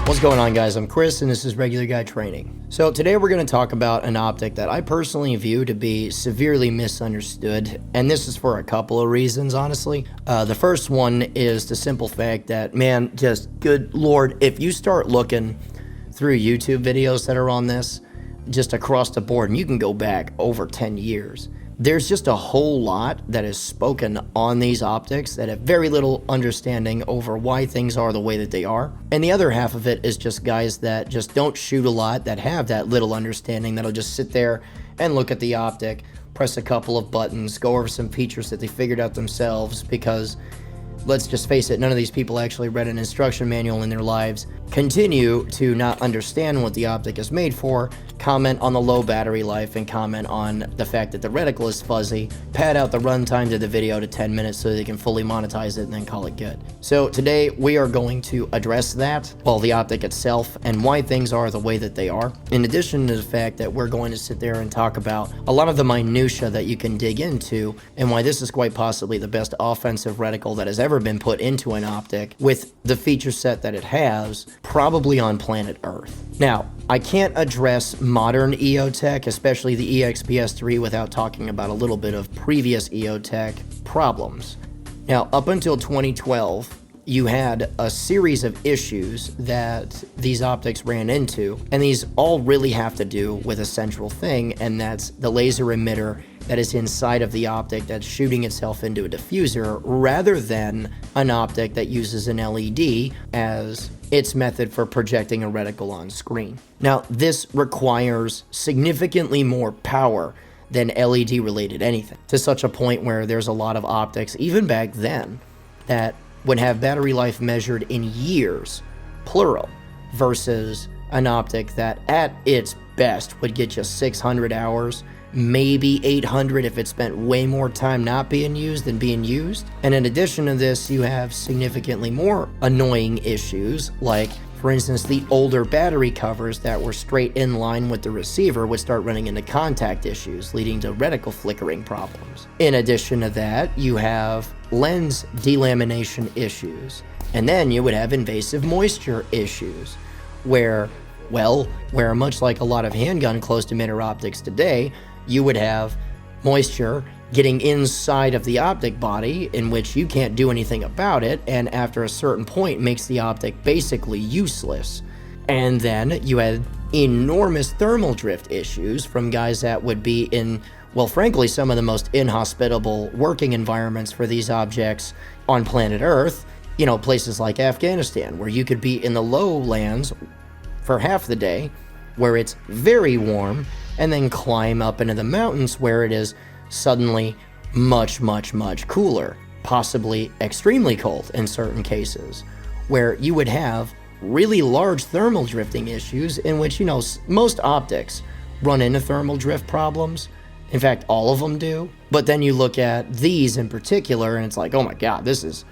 What's going on, guys? I'm Chris and this is Regular Guy Training. So today we're going to talk about an optic that I personally view to be severely misunderstood, and this is for a couple of reasons, honestly. The first one is the simple fact that, man, just good Lord, if you start looking through YouTube videos that are on this, just across the board, and you can go back over 10 years, there's just a whole lot that is spoken on these optics that have very little understanding over why things are the way that they are. And the other half of it is just guys that just don't shoot a lot, that have that little understanding, that'll just sit there and look at the optic, press a couple of buttons, go over some features that they figured out themselves, because let's just face it, none of these people actually read an instruction manual in their lives, continue to not understand what the optic is made for, comment on the low battery life, and comment on the fact that the reticle is fuzzy, pad out the runtime of the video to 10 minutes so they can fully monetize it and then call it good. So today we are going to address that, well, the optic itself, and why things are the way that they are. In addition to the fact that we're going to sit there and talk about a lot of the minutia that you can dig into, and why this is quite possibly the best offensive reticle that has ever been put into an optic with the feature set that it has, probably on planet Earth. Now, I can't address modern EOTECH, especially the EXPS3, without talking about a little bit of previous EOTECH problems. Now, up until 2012, you had a series of issues that these optics ran into, and these all really have to do with a central thing, and that's the laser emitter that is inside of the optic that's shooting itself into a diffuser, rather than an optic that uses an LED as its method for projecting a reticle on screen. Now, this requires significantly more power than LED related anything, to such a point where there's a lot of optics, even back then, that would have battery life measured in years, plural, versus an optic that at its best would get you 600 hours, maybe 800 if it spent way more time not being used than being used. And in addition to this, you have significantly more annoying issues, like, for instance, the older battery covers that were straight in line with the receiver would start running into contact issues, leading to reticle flickering problems. In addition to that, you have lens delamination issues, and then you would have invasive moisture issues, where much like a lot of handgun closed emitter optics today, you would have moisture getting inside of the optic body, in which you can't do anything about it, and after a certain point makes the optic basically useless. And then you had enormous thermal drift issues from guys that would be in, well, frankly, some of the most inhospitable working environments for these objects on planet Earth. You know, places like Afghanistan, where you could be in the lowlands for half the day, where it's very warm, and then climb up into the mountains where it is suddenly much, much, much cooler, possibly extremely cold in certain cases, where you would have really large thermal drifting issues, in which, you know, most optics run into thermal drift problems. In fact, all of them do. But then you look at these in particular, and it's like, oh my God, this is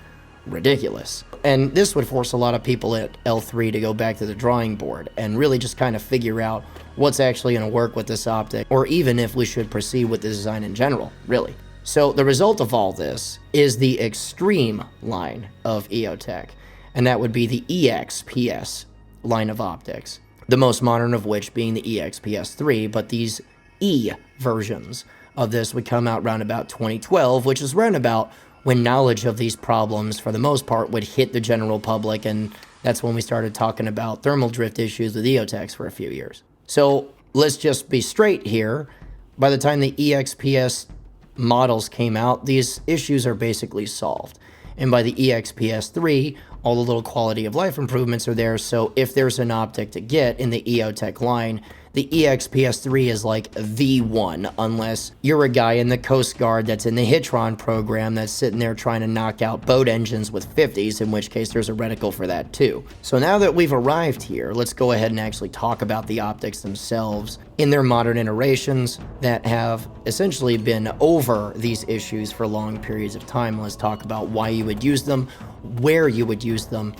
ridiculous. And this would force a lot of people at L3 to go back to the drawing board and really just kind of figure out what's actually going to work with this optic, or even if we should proceed with the design in general, really. So the result of all this is the extreme line of EOTECH, and that would be the EXPS line of optics, the most modern of which being the EXPS3, but these E versions of this would come out around about 2012, which is around about when knowledge of these problems, for the most part, would hit the general public, and that's when we started talking about thermal drift issues with EOTECHs for a few years. So let's just be straight here. By the time the EXPS models came out, these issues are basically solved. And by the EXPS3, all the little quality of life improvements are there, so if there's an optic to get in the EOTECH line, the EXPS3 is like the one, unless you're a guy in the Coast Guard that's in the Hitron program that's sitting there trying to knock out boat engines with 50s, in which case there's a reticle for that too. So now that we've arrived here, let's go ahead and actually talk about the optics themselves in their modern iterations that have essentially been over these issues for long periods of time. Let's talk about why you would use them, where you would use them,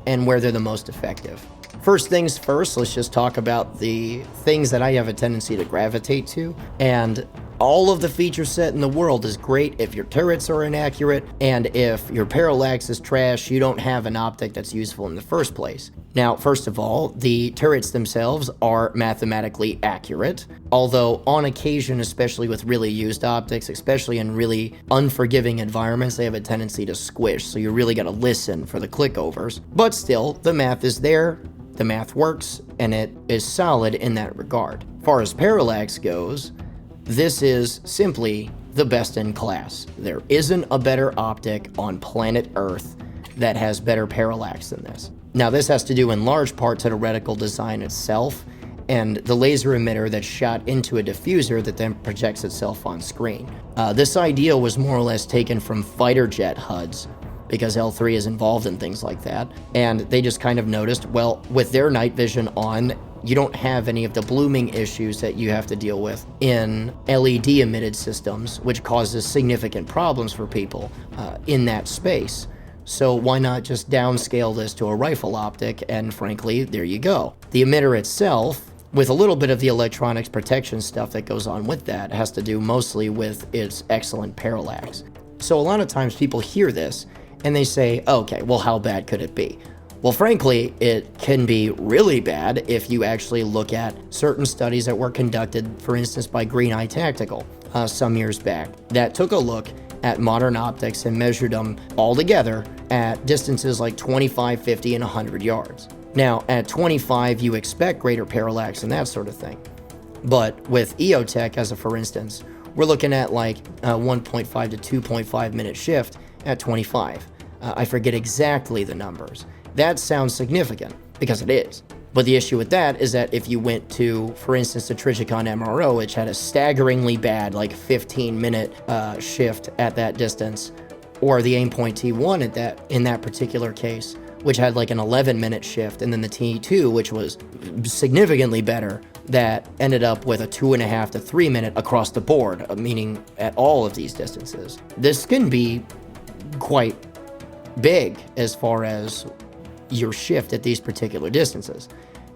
and where they're the most effective. First things first, let's just talk about the things that I have a tendency to gravitate to. And all of the feature set in the world is great if your turrets are inaccurate, and if your parallax is trash, you don't have an optic that's useful in the first place. Now, first of all, the turrets themselves are mathematically accurate, although on occasion, especially with really used optics, especially in really unforgiving environments, they have a tendency to squish, so you really gotta listen for the clickovers. But still, the math is there, the math works, and it is solid in that regard. As far as parallax goes, this is simply the best in class. There isn't a better optic on planet Earth that has better parallax than this. Now, this has to do in large part to the reticle design itself and the laser emitter that's shot into a diffuser that then projects itself on screen. This idea was more or less taken from fighter jet HUDs, because L3 is involved in things like that, and they just kind of noticed, well, with their night vision on, you don't have any of the blooming issues that you have to deal with in LED emitted systems, which causes significant problems for people in that space. So why not just downscale this to a rifle optic, and frankly, there you go. The emitter itself, with a little bit of the electronics protection stuff that goes on with that, has to do mostly with its excellent parallax. So a lot of times people hear this and they say, okay, well, how bad could it be? Well, frankly, it can be really bad if you actually look at certain studies that were conducted, for instance, by Green Eye Tactical some years back, that took a look at modern optics and measured them all together at distances like 25, 50, and 100 yards. Now, at 25, you expect greater parallax and that sort of thing. But with EOTECH, as a for instance, we're looking at like 1.5 to 2.5 minute shift at 25. I forget exactly the numbers. That sounds significant, because it is. But the issue with that is that if you went to, for instance, the Trigicon MRO, which had a staggeringly bad, like 15-minute shift at that distance, or the Aimpoint T1 in that particular case, which had like an 11-minute shift, and then the T2, which was significantly better, that ended up with a 2.5 to 3 minute across the board, meaning at all of these distances. This can be quite big as far as your shift at these particular distances.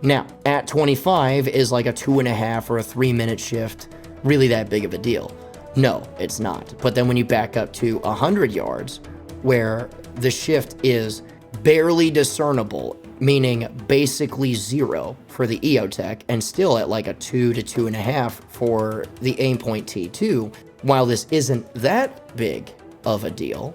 Now, at 25 is like a 2.5 or a 3 minute shift really that big of a deal? No, it's not. But then when you back up to 100 yards, where the shift is barely discernible, meaning basically zero for the EOTECH, and still at like a 2 to 2.5 for the Aimpoint T2, while this isn't that big of a deal,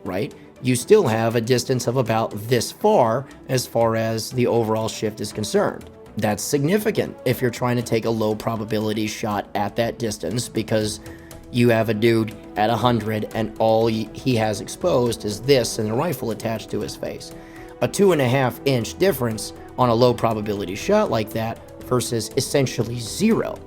right? You still have a distance of about this far as the overall shift is concerned. That's significant if you're trying to take a low probability shot at that distance, because you have a dude at 100 and all he has exposed is this and a rifle attached to his face. A 2.5 inch difference on a low probability shot like that versus essentially zero,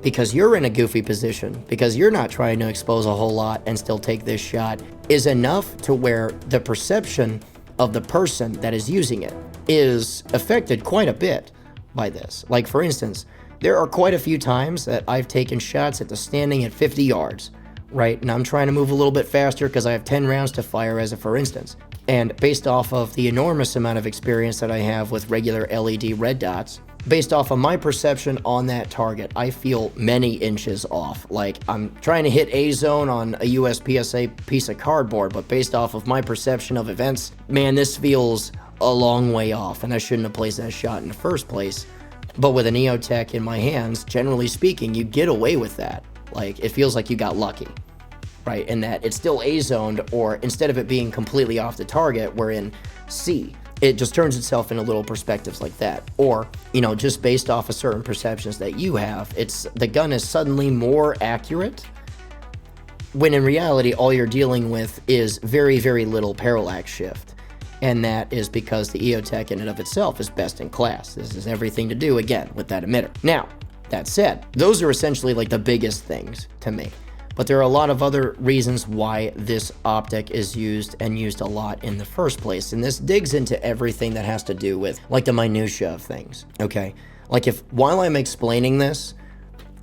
because you're in a goofy position, because you're not trying to expose a whole lot and still take this shot, is enough to where the perception of the person that is using it is affected quite a bit by this. Like, for instance, there are quite a few times that I've taken shots at the standing at 50 yards, right? And I'm trying to move a little bit faster because I have 10 rounds to fire, as a for instance. And based off of the enormous amount of experience that I have with regular LED red dots, based off of my perception on that target, I feel many inches off. Like, I'm trying to hit A zone on a USPSA piece of cardboard, but based off of my perception of events, man, this feels a long way off, and I shouldn't have placed that shot in the first place. But with an EOTECH in my hands, generally speaking, you get away with that. Like, it feels like you got lucky, right? In that it's still A-zoned, or instead of it being completely off the target, we're in C. It just turns itself into little perspectives like that. Or, you know, just based off of certain perceptions that you have, the gun is suddenly more accurate, when in reality, all you're dealing with is very, very little parallax shift. And that is because the EOTECH in and of itself is best in class. This has everything to do, again, with that emitter. Now, that said, those are essentially like the biggest things to me. But there are a lot of other reasons why this optic is used, and used a lot in the first place. And this digs into everything that has to do with like the minutia of things, okay? Like, if while I'm explaining this,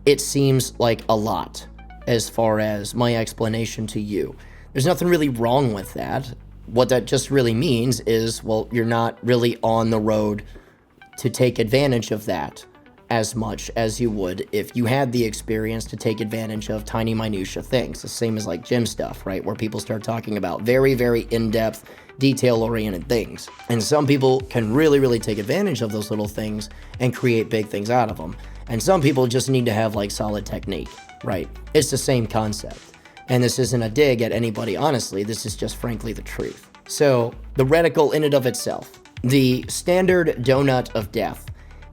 it seems like a lot as far as my explanation to you, there's nothing really wrong with that. What that just really means is, well, you're not really on the road to take advantage of that as much as you would if you had the experience to take advantage of tiny minutia things. The same as like gym stuff, right? Where people start talking about very, very in-depth, detail-oriented things. And some people can really, really take advantage of those little things and create big things out of them. And some people just need to have like solid technique, right? It's the same concept. And this isn't a dig at anybody, honestly. This is just frankly the truth. So the reticle in and of itself, the standard donut of death,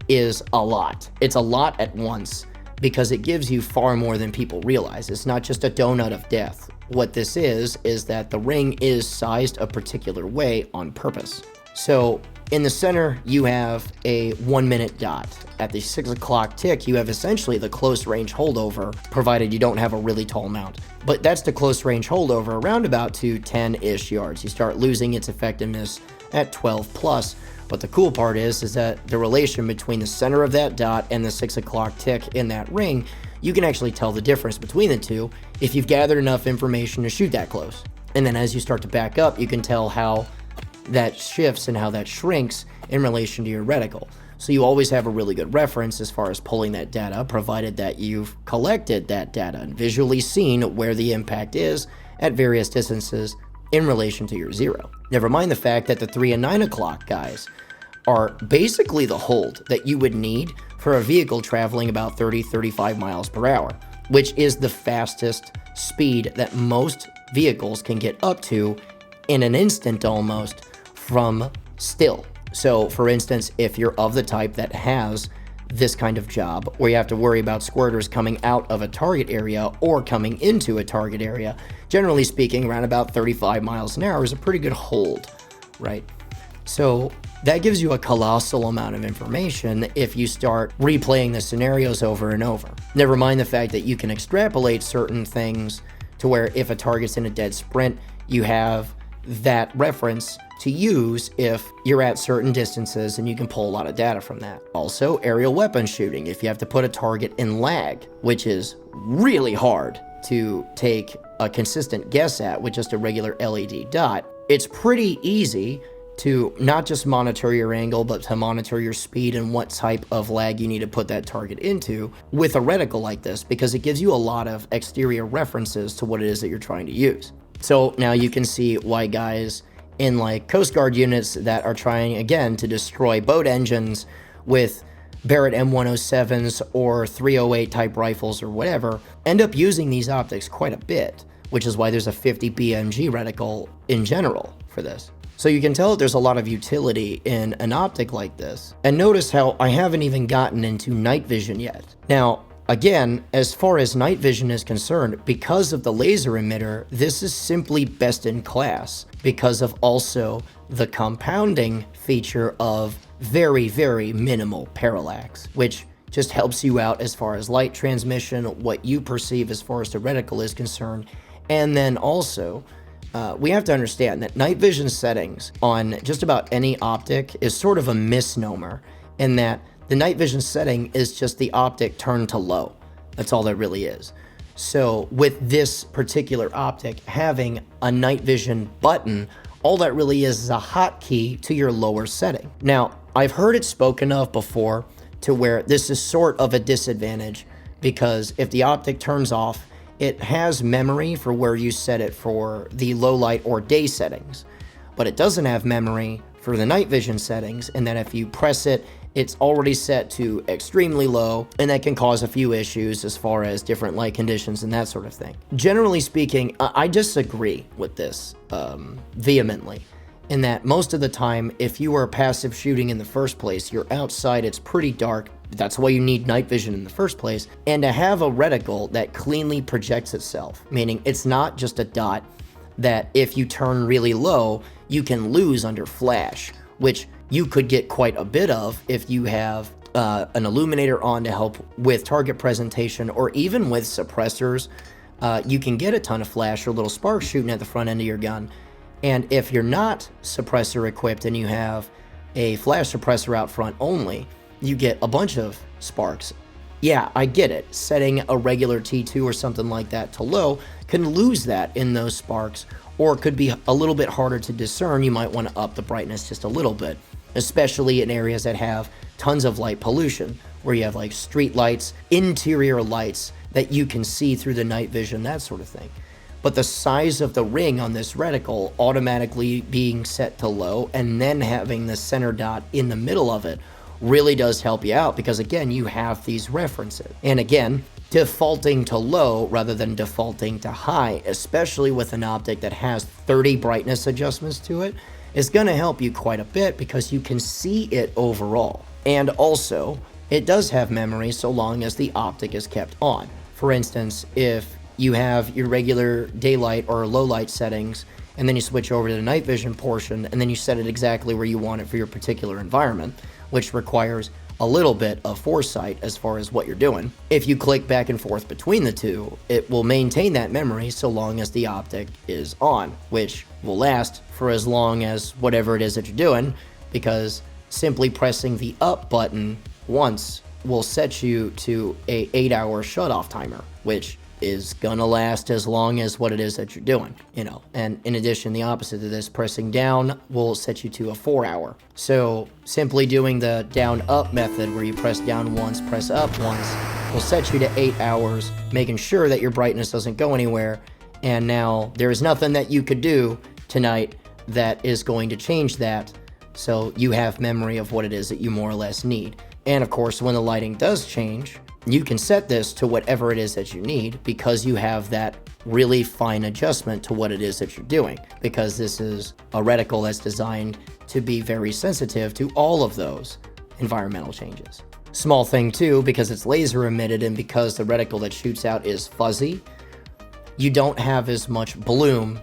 is a lot. It's a lot at once because it gives you far more than people realize. It's not just a donut of death. What this is that the ring is sized a particular way on purpose. So in the center, you have a 1 minute dot. At the 6 o'clock tick, you have essentially the close range holdover, provided you don't have a really tall mount. But that's the close range holdover around about to 10-ish yards. You start losing its effectiveness at 12 plus. But the cool part is that the relation between the center of that dot and the 6 o'clock tick in that ring, you can actually tell the difference between the two if you've gathered enough information to shoot that close. And then as you start to back up, you can tell how that shifts and how that shrinks in relation to your reticle. So you always have a really good reference as far as pulling that data, provided that you've collected that data and visually seen where the impact is at various distances in relation to your zero. Never mind the fact that the 3 and 9 o'clock guys are basically the hold that you would need for a vehicle traveling about 30-35 miles per hour, which is the fastest speed that most vehicles can get up to in an instant almost from still. So for instance, if you're of the type that has this kind of job where you have to worry about squirters coming out of a target area or coming into a target area, generally speaking, around about 35 miles an hour is a pretty good hold, right? So that gives you a colossal amount of information if you start replaying the scenarios over and over. Never mind the fact that you can extrapolate certain things to where if a target's in a dead sprint, you have that reference to use if you're at certain distances, and you can pull a lot of data from that. Also, aerial weapon shooting, if you have to put a target in lag, which is really hard to take a consistent guess at with just a regular LED dot, it's pretty easy to not just monitor your angle, but to monitor your speed and what type of lag you need to put that target into with a reticle like this, because it gives you a lot of exterior references to what it is that you're trying to use. So now you can see why guys in like Coast Guard units that are trying again to destroy boat engines with Barrett M107s or 308 type rifles or whatever end up using these optics quite a bit, which is why there's a 50 BMG reticle in general for this. So you can tell that there's a lot of utility in an optic like this. And notice how I haven't even gotten into night vision yet. Now, again, as far as night vision is concerned, because of the laser emitter, this is simply best in class because of also the compounding feature of very, very minimal parallax, which just helps you out as far as light transmission, what you perceive as far as the reticle is concerned. And then also, we have to understand that night vision settings on just about any optic is sort of a misnomer in that the night vision setting is just the optic turned to low. That's all that really is. So with this particular optic having a night vision button, all that really is a hotkey to your lower setting. Now, I've heard it spoken of before to where this is sort of a disadvantage because if the optic turns off, it has memory for where you set it for the low light or day settings, but it doesn't have memory for the night vision settings, and then if you press it, it's already set to extremely low, and that can cause a few issues as far as different light conditions and that sort of thing. Generally speaking, I disagree with this vehemently, in that most of the time, if you are passive shooting in the first place, you're outside, it's pretty dark, that's why you need night vision in the first place, and to have a reticle that cleanly projects itself, meaning it's not just a dot that if you turn really low, you can lose under flash, which you could get quite a bit of if you have an illuminator on to help with target presentation, or even with suppressors. You can get a ton of flash or little sparks shooting at the front end of your gun. And if you're not suppressor equipped and you have a flash suppressor out front only, you get a bunch of sparks. Yeah, I get it. Setting a regular T2 or something like that to low can lose that in those sparks, or it could be a little bit harder to discern. You might want to up the brightness just a little bit, especially in areas that have tons of light pollution, where you have like street lights, interior lights that you can see through the night vision, that sort of thing. But the size of the ring on this reticle automatically being set to low and then having the center dot in the middle of it really does help you out, because again, you have these references. And again, defaulting to low rather than defaulting to high, especially with an optic that has 30 brightness adjustments to it, is going to help you quite a bit because you can see it overall. And also, it does have memory so long as the optic is kept on. For instance, if you have your regular daylight or low light settings, and then you switch over to the night vision portion, and then you set it exactly where you want it for your particular environment, which requires a little bit of foresight as far as what you're doing. If you click back and forth between the two, it will maintain that memory so long as the optic is on, which will last for as long as whatever it is that you're doing, because simply pressing the up button once will set you to a 8-hour shutoff timer, which is gonna last as long as what it is that you're doing, and in addition, the opposite of this, pressing down, will set you to a 4-hour. So simply doing the down up method where you press down once, press up once, will set you to 8 hours, making sure that your brightness doesn't go anywhere. And now there is nothing that you could do tonight that is going to change that, so you have memory of what it is that you more or less need. And of course, when the lighting does change, you can set this to whatever it is that you need, because you have that really fine adjustment to what it is that you're doing, because this is a reticle that's designed to be very sensitive to all of those environmental changes. Small thing too, because it's laser emitted and because the reticle that shoots out is fuzzy, you don't have as much bloom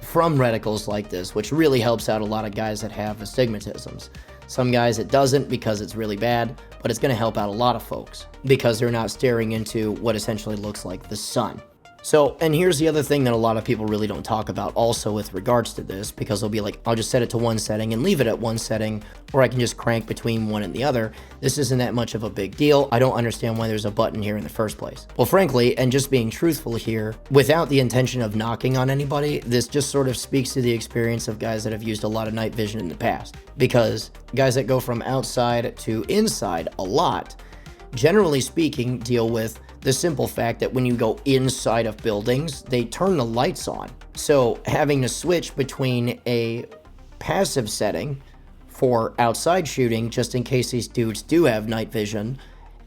from reticles like this, which really helps out a lot of guys that have astigmatisms. Some guys it doesn't because it's really bad, but it's going to help out a lot of folks because they're not staring into what essentially looks like the sun. So, and here's the other thing that a lot of people really don't talk about also with regards to this, because they'll be like, I'll just set it to one setting and leave it at one setting, or I can just crank between one and the other. This isn't that much of a big deal. I don't understand why there's a button here in the first place. Well, frankly, and just being truthful here, without the intention of knocking on anybody, this just sort of speaks to the experience of guys that have used a lot of night vision in the past. Because guys that go from outside to inside a lot, generally speaking, deal with the simple fact that when you go inside of buildings, they turn the lights on. So having to switch between a passive setting for outside shooting, just in case these dudes do have night vision,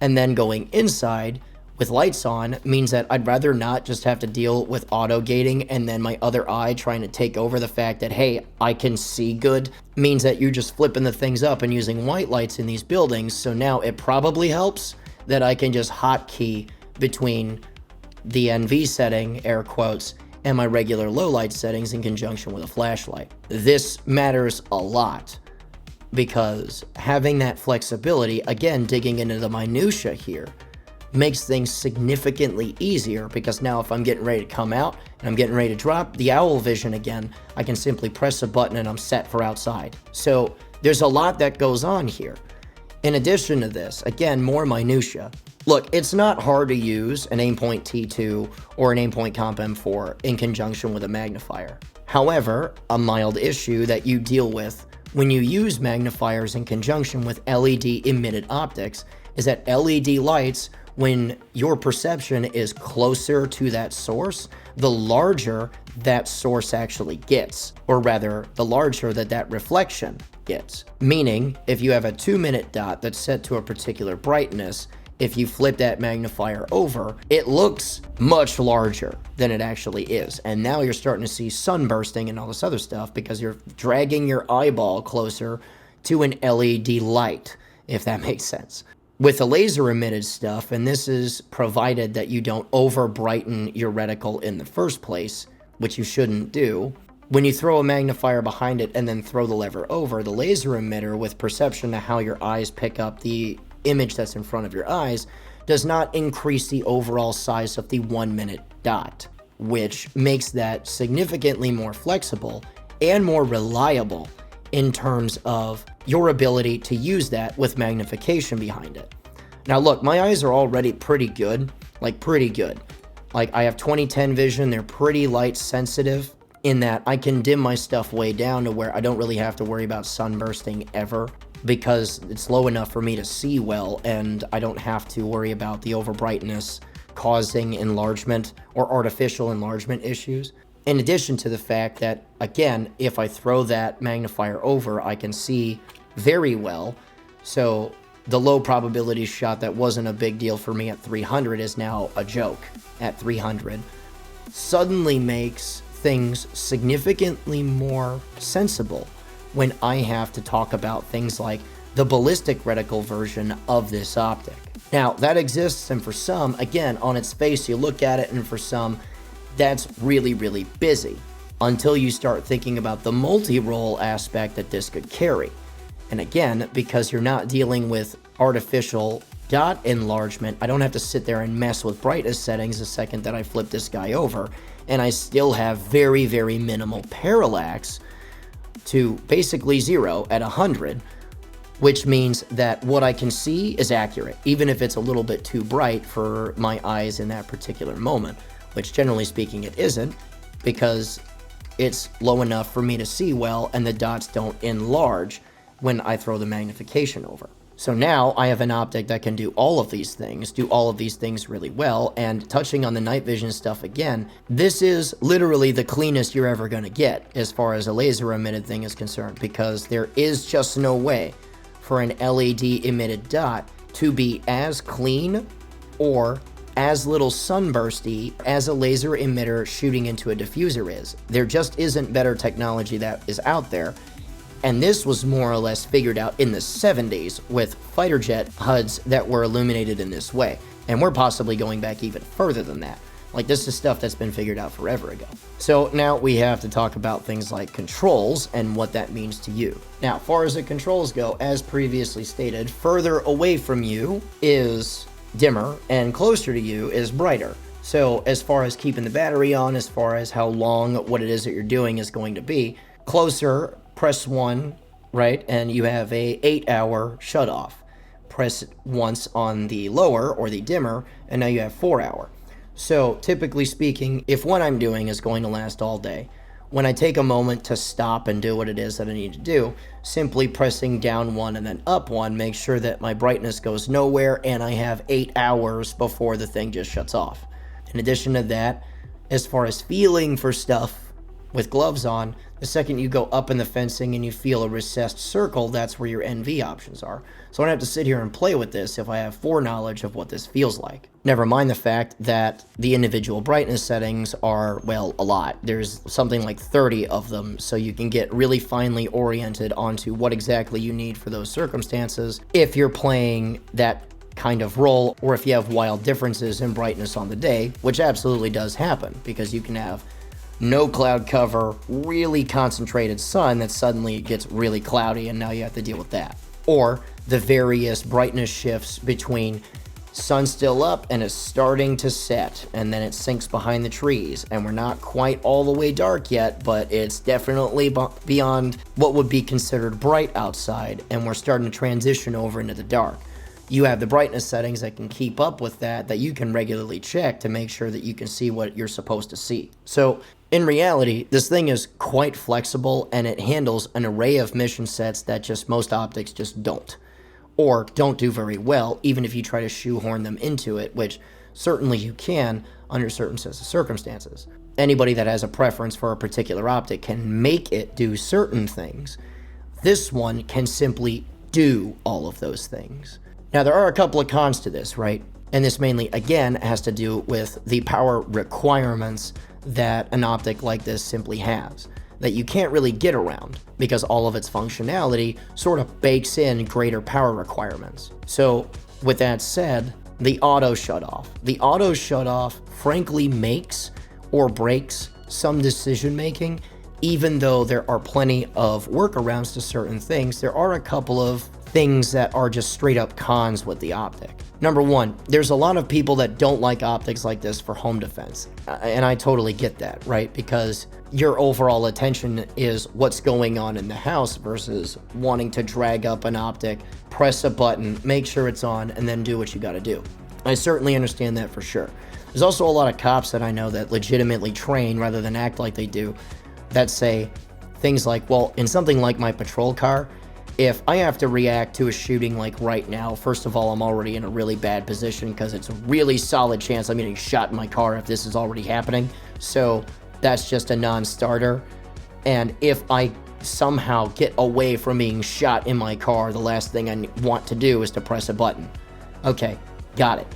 and then going inside with lights on, means that I'd rather not just have to deal with auto gating and then my other eye trying to take over the fact that, hey, I can see good, means that you're just flipping the things up and using white lights in these buildings. So now it probably helps that I can just hotkey between the NV setting, air quotes, and my regular low light settings in conjunction with a flashlight. This matters a lot because having that flexibility, again, digging into the minutia here, makes things significantly easier, because now if I'm getting ready to come out and I'm getting ready to drop the owl vision again, I can simply press a button and I'm set for outside. So there's a lot that goes on here. In addition to this, again, more minutia. Look, it's not hard to use an Aimpoint T2 or an Aimpoint Comp M4 in conjunction with a magnifier. However, a mild issue that you deal with when you use magnifiers in conjunction with LED emitted optics is that LED lights, when your perception is closer to that source, the larger that source actually gets, or rather, the larger that reflection gets. Meaning, if you have a 2-minute dot that's set to a particular brightness, if you flip that magnifier over, it looks much larger than it actually is. And now you're starting to see sunbursting and all this other stuff because you're dragging your eyeball closer to an LED light, if that makes sense. With the laser emitted stuff, and this is provided that you don't over brighten your reticle in the first place, which you shouldn't do, when you throw a magnifier behind it and then throw the lever over, the laser emitter, with perception to how your eyes pick up the image that's in front of your eyes, does not increase the overall size of the 1-minute dot, which makes that significantly more flexible and more reliable in terms of your ability to use that with magnification behind it. Now look, my eyes are already pretty good, like pretty good. Like I have 20/10 vision, they're pretty light sensitive, in that I can dim my stuff way down to where I don't really have to worry about sunbursting ever, because it's low enough for me to see well, and I don't have to worry about the overbrightness causing enlargement or artificial enlargement issues. In addition to the fact that, again, if I throw that magnifier over, I can see very well. So the low probability shot that wasn't a big deal for me at 300 is now a joke at 300. Suddenly makes things significantly more sensible when I have to talk about things like the ballistic reticle version of this optic. Now, that exists, and for some, again, on its face, you look at it, and for some, that's really, really busy, until you start thinking about the multi-role aspect that this could carry. And again, because you're not dealing with artificial dot enlargement, I don't have to sit there and mess with brightness settings the second that I flip this guy over, and I still have very, very minimal parallax to basically 0 at 100, which means that what I can see is accurate, even if it's a little bit too bright for my eyes in that particular moment, which generally speaking it isn't, because it's low enough for me to see well and the dots don't enlarge when I throw the magnification over. So now I have an optic that can do all of these things really well. And touching on the night vision stuff again, this is literally the cleanest you're ever going to get as far as a laser emitted thing is concerned, because there is just no way for an LED emitted dot to be as clean or as little sunbursty as a laser emitter shooting into a diffuser is. There just isn't better technology that is out there. And this was more or less figured out in the 70s with fighter jet HUDs that were illuminated in this way. And we're possibly going back even further than that. Like, this is stuff that's been figured out forever ago. So now we have to talk about things like controls and what that means to you. Now, as far as the controls go, as previously stated, further away from you is dimmer and closer to you is brighter. So as far as keeping the battery on, as far as how long what it is that you're doing is going to be, closer, press 1, right, and you have a 8-hour shut off. Press it once on the lower or the dimmer, and now you have 4-hour. So typically speaking, if what I'm doing is going to last all day, when I take a moment to stop and do what it is that I need to do, simply pressing down 1 and then up 1 makes sure that my brightness goes nowhere and I have 8 hours before the thing just shuts off. In addition to that, as far as feeling for stuff with gloves on, the second you go up in the fencing and you feel a recessed circle, that's where your NV options are. So I don't have to sit here and play with this if I have foreknowledge of what this feels like. Never mind the fact that the individual brightness settings are, well, a lot. There's something like 30 of them, so you can get really finely oriented onto what exactly you need for those circumstances if you're playing that kind of role, or if you have wild differences in brightness on the day, which absolutely does happen, because you can have no cloud cover, really concentrated sun that suddenly gets really cloudy and now you have to deal with that. Or the various brightness shifts between sun still up and it's starting to set and then it sinks behind the trees and we're not quite all the way dark yet, but it's definitely beyond what would be considered bright outside and we're starting to transition over into the dark. You have the brightness settings that can keep up with that you can regularly check to make sure that you can see what you're supposed to see. So in reality, this thing is quite flexible and it handles an array of mission sets that just most optics just don't, or don't do very well, even if you try to shoehorn them into it, which certainly you can under certain sets of circumstances. Anybody that has a preference for a particular optic can make it do certain things. This one can simply do all of those things. Now, there are a couple of cons to this, right? And this mainly, again, has to do with the power requirements that an optic like this simply has, that you can't really get around because all of its functionality sort of bakes in greater power requirements. So with that said, the auto shutoff. The auto shutoff frankly makes or breaks some decision making. Even though there are plenty of workarounds to certain things, there are a couple of things that are just straight up cons with the optic. Number one, there's a lot of people that don't like optics like this for home defense. And I totally get that, right? Because your overall attention is what's going on in the house versus wanting to drag up an optic, press a button, make sure it's on, and then do what you gotta do. I certainly understand that for sure. There's also a lot of cops that I know that legitimately train rather than act like they do that say things like, well, in something like my patrol car, if I have to react to a shooting like right now, first of all, I'm already in a really bad position because it's a really solid chance I'm getting shot in my car if this is already happening. So that's just a non-starter. And if I somehow get away from being shot in my car, the last thing I want to do is to press a button. Okay, got it.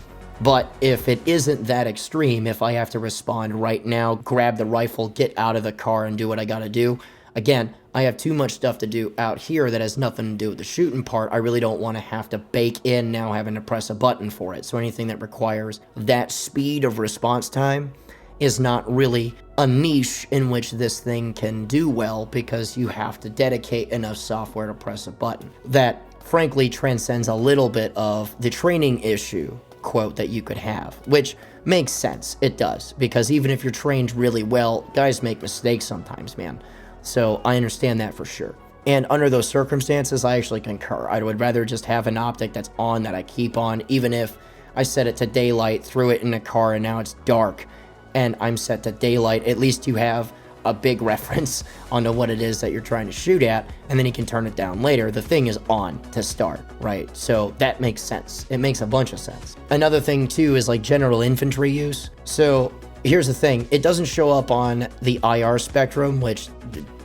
But if it isn't that extreme, if I have to respond right now, grab the rifle, get out of the car and do what I gotta do, again, I have too much stuff to do out here that has nothing to do with the shooting part. I really don't want to have to bake in now having to press a button for it. So anything that requires that speed of response time is not really a niche in which this thing can do well, because you have to dedicate enough software to press a button. That frankly transcends a little bit of the training issue quote that you could have, which makes sense. It does, because even if you're trained really well, guys make mistakes sometimes, man. So I understand that for sure. And under those circumstances, I actually concur. I would rather just have an optic that's on, that I keep on, even if I set it to daylight, threw it in a car, and now it's dark, and I'm set to daylight. At least you have a big reference onto what it is that you're trying to shoot at, and then you can turn it down later. The thing is on to start, right? So that makes sense. It makes a bunch of sense. Another thing too is like general infantry use. So here's the thing. It doesn't show up on the IR spectrum, which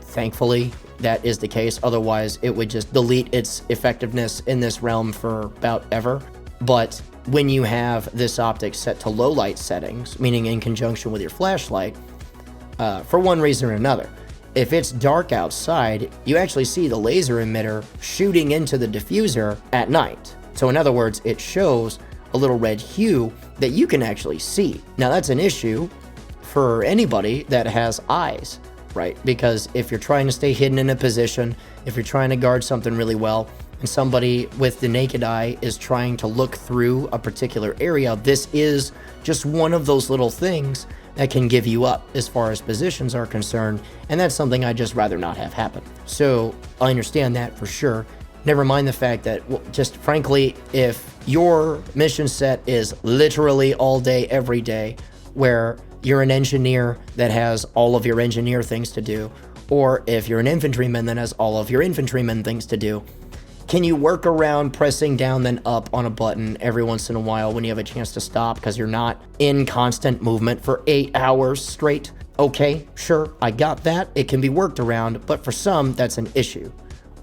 thankfully that is the case. Otherwise, it would just delete its effectiveness in this realm for about ever. But when you have this optic set to low light settings, meaning in conjunction with your flashlight, for one reason or another, if it's dark outside, you actually see the laser emitter shooting into the diffuser at night. So in other words, it shows a little red hue that you can actually see. Now that's an issue for anybody that has eyes, right? Because if you're trying to stay hidden in a position, if you're trying to guard something really well, and somebody with the naked eye is trying to look through a particular area, this is just one of those little things that can give you up as far as positions are concerned, and that's something I'd just rather not have happen. So I understand that for sure. Never mind the fact that, well, just frankly, if your mission set is literally all day, every day, where you're an engineer that has all of your engineer things to do, or if you're an infantryman that has all of your infantryman things to do, can you work around pressing down then up on a button every once in a while when you have a chance to stop because you're not in constant movement for 8 hours straight? Okay, sure, I got that. It can be worked around, but for some, that's an issue,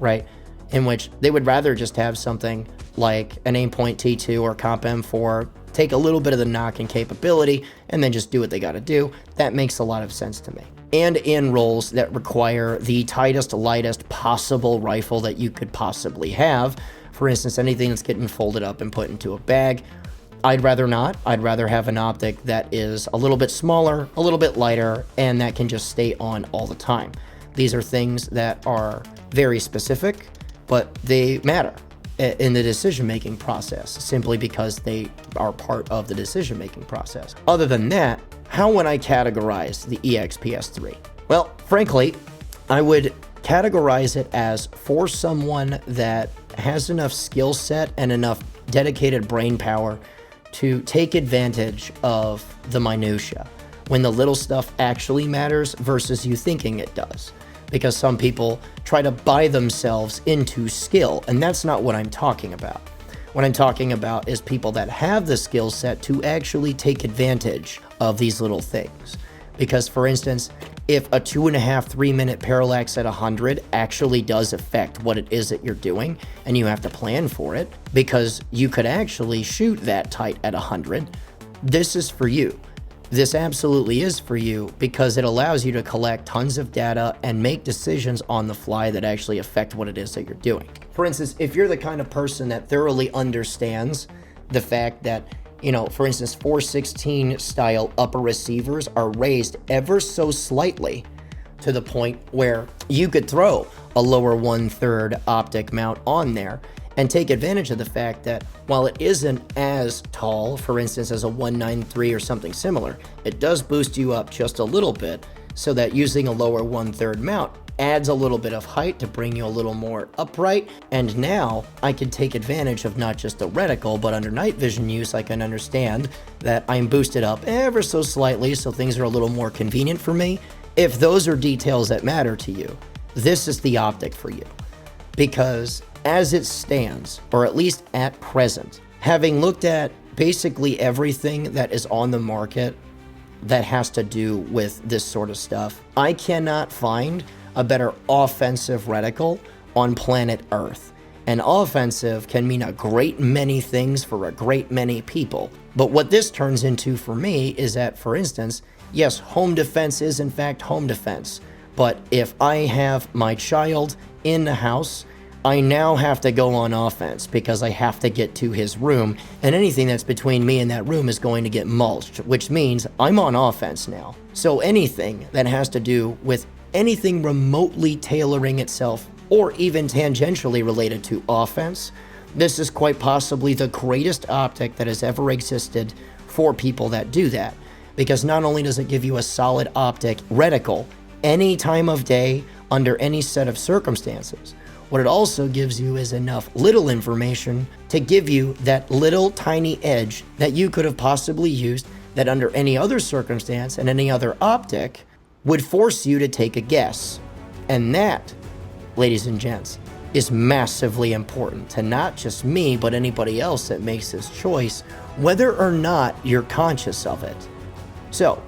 right? In which they would rather just have something like an Aimpoint T2 or Comp M4, take a little bit of the knocking capability, and then just do what they gotta do. That makes a lot of sense to me. And in roles that require the tightest, lightest possible rifle that you could possibly have, for instance, anything that's getting folded up and put into a bag, I'd rather not. I'd rather have an optic that is a little bit smaller, a little bit lighter, and that can just stay on all the time. These are things that are very specific, but they matter in the decision-making process, simply because they are part of the decision-making process. Other than that, how would I categorize the EXPS3? Well, frankly, I would categorize it as for someone that has enough skill set and enough dedicated brain power to take advantage of the minutia, when the little stuff actually matters versus you thinking it does. Because some people try to buy themselves into skill, and that's not what I'm talking about. What I'm talking about is people that have the skill set to actually take advantage of these little things. Because, for instance, if a 2.5, 3 minute parallax at 100 actually does affect what it is that you're doing, and you have to plan for it, because you could actually shoot that tight at 100, this is for you. This absolutely is for you, because it allows you to collect tons of data and make decisions on the fly that actually affect what it is that you're doing. For instance, if you're the kind of person that thoroughly understands the fact that, you know, for instance, 416 style upper receivers are raised ever so slightly to the point where you could throw a lower 1/3 optic mount on there and take advantage of the fact that while it isn't as tall, for instance, as a 193 or something similar, it does boost you up just a little bit, so that using a lower 1/3 mount adds a little bit of height to bring you a little more upright. And now I can take advantage of not just the reticle, but under night vision use, I can understand that I'm boosted up ever so slightly, so things are a little more convenient for me. If those are details that matter to you, this is the optic for you. Because as it stands, or at least at present, having looked at basically everything that is on the market that has to do with this sort of stuff, I cannot find a better offensive reticle on planet Earth. And offensive can mean a great many things for a great many people. But what this turns into for me is that, for instance, yes, home defense is in fact home defense. But if I have my child in the house, I now have to go on offense because I have to get to his room, and anything that's between me and that room is going to get mulched, which means I'm on offense now. So anything that has to do with anything remotely tailoring itself or even tangentially related to offense, this is quite possibly the greatest optic that has ever existed for people that do that. Because not only does it give you a solid optic reticle any time of day under any set of circumstances, what it also gives you is enough little information to give you that little tiny edge that you could have possibly used that under any other circumstance and any other optic would force you to take a guess. And that, ladies and gents, is massively important to not just me, but anybody else that makes this choice, whether or not you're conscious of it. So,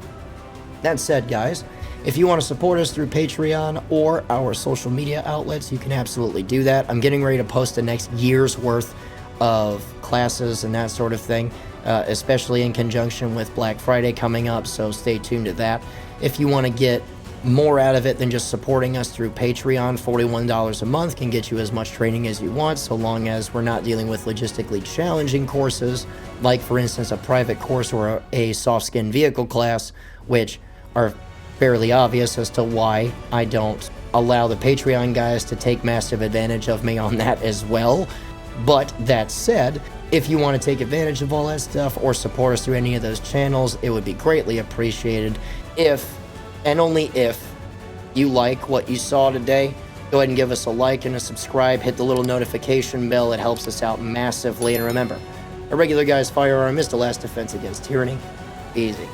that said, guys, if you want to support us through Patreon or our social media outlets, you can absolutely do that. I'm getting ready to post the next year's worth of classes and that sort of thing, especially in conjunction with Black Friday coming up, so stay tuned to that. If you want to get more out of it than just supporting us through Patreon, $41 a month can get you as much training as you want, so long as we're not dealing with logistically challenging courses, like, for instance, a private course or a soft-skin vehicle class, which are fairly obvious as to why I don't allow the Patreon guys to take massive advantage of me on that as well. But that said, if you want to take advantage of all that stuff or support us through any of those channels, it would be greatly appreciated. If, and only if, you like what you saw today, go ahead and give us a like and a subscribe. Hit the little notification bell. It helps us out massively. And remember, a regular guy's firearm is the last defense against tyranny. Easy.